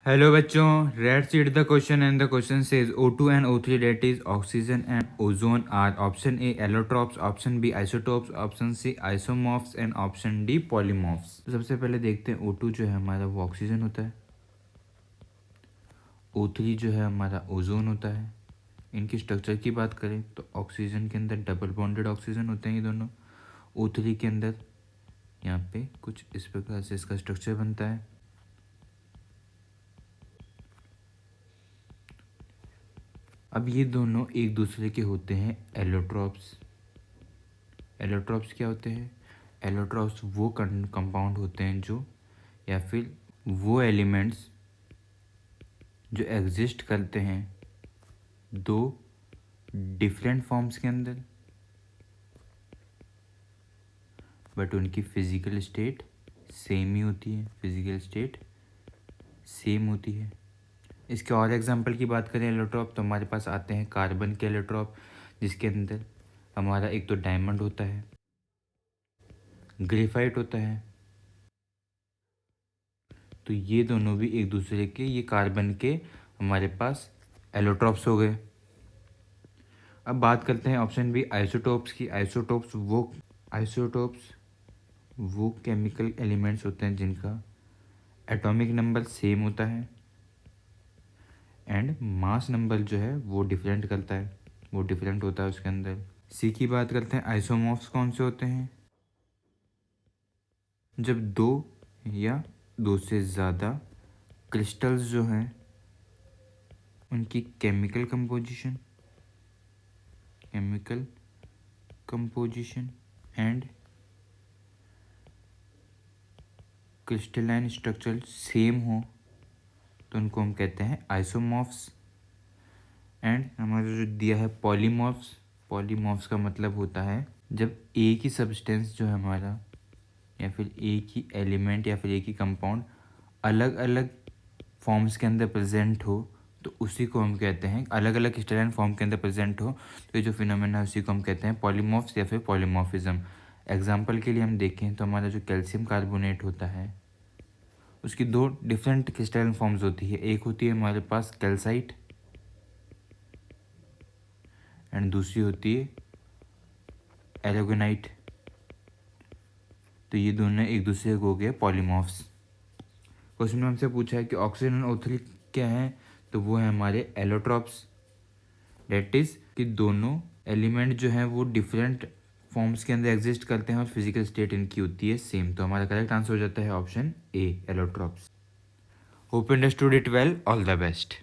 Hello बच्चों, let's read the question and the question says O2 and O3 that is oxygen and ozone are option A allotropes, option B isotopes, option C isomorphs and option D polymorphs। तो सबसे पहले देखते हैं O2 जो है हमारा वो oxygen होता है, O3 जो है हमारा ओजोन होता है। इनकी स्ट्रक्चर की बात करें तो ऑक्सीजन के अंदर डबल बॉन्डेड ऑक्सीजन होते हैं ये दोनों, O3 के अंदर यहाँ पे कुछ इस प्रकार से इसका स्ट्रक्चर बनता है। अब ये दोनों एक दूसरे के होते हैं एलोट्रॉप्स। एलोट्रॉप्स क्या होते हैं? एलोट्रॉप्स वो कंपाउंड होते हैं जो, या फिर वो एलिमेंट्स जो एग्जिस्ट करते हैं दो डिफरेंट फॉर्म्स के अंदर, बट उनकी फिजिकल स्टेट सेम ही होती है, फिजिकल स्टेट सेम होती है। इसके और एग्जांपल की बात करें एलोट्रॉप तो हमारे पास आते हैं कार्बन के एलोट्रॉप, जिसके अंदर हमारा एक तो डायमंड होता है, ग्रेफाइट होता है। तो ये दोनों भी एक दूसरे के, ये कार्बन के हमारे पास एलोट्रॉप्स हो गए। अब बात करते हैं ऑप्शन बी आइसोटोप्स की। आइसोटोप्स वो केमिकल एलिमेंट्स होते हैं जिनका एटॉमिक नंबर सेम होता है एंड मास नंबर जो है वो डिफरेंट करता है, वो डिफरेंट होता है उसके अंदर। सी की बात करते हैं आइसोमॉर्फ्स कौन से होते हैं? जब दो या दो से ज़्यादा क्रिस्टल्स जो हैं उनकी chemical composition and crystalline structure same हो तो उनको हम कहते हैं आइसोमॉर्फ्स। एंड हमारा जो दिया है पॉलीमॉर्फ्स का मतलब होता है जब एक ही सब्सटेंस जो है हमारा, या फिर एक ही एलिमेंट या फिर एक ही कंपाउंड अलग अलग फॉर्म्स के अंदर प्रेजेंट हो तो उसी को हम कहते हैं, अलग अलग क्रिस्टलाइन फॉर्म के अंदर प्रेजेंट हो तो ये जो फिनोमेना है उसी को हम कहते हैं पॉलीमॉर्फ्स या फिर पॉलीमॉर्फिज्म। एग्जाम्पल के लिए हम देखें तो हमारा जो कैल्शियम कार्बोनेट होता है उसकी दो डिफरेंट क्रिस्टलाइन फॉर्म्स होती है, एक होती है हमारे पास कैल्साइट एंड दूसरी होती है एरोगोनाइट। तो ये दोनों एक दूसरे को हो गए पॉलीमॉर्फ्स। क्वेश्चन में हमसे पूछा है कि ऑक्सीजन और O3 क्या है, तो वो है हमारे एलोट्रॉप्स। डेट इज कि दोनों एलिमेंट जो हैं वो डिफरेंट फॉर्म्स के अंदर एग्जिस्ट करते हैं और फिजिकल स्टेट इनकी होती है सेम। तो हमारा करेक्ट आंसर हो जाता है option A allotropes. Hope understood it well, all the best.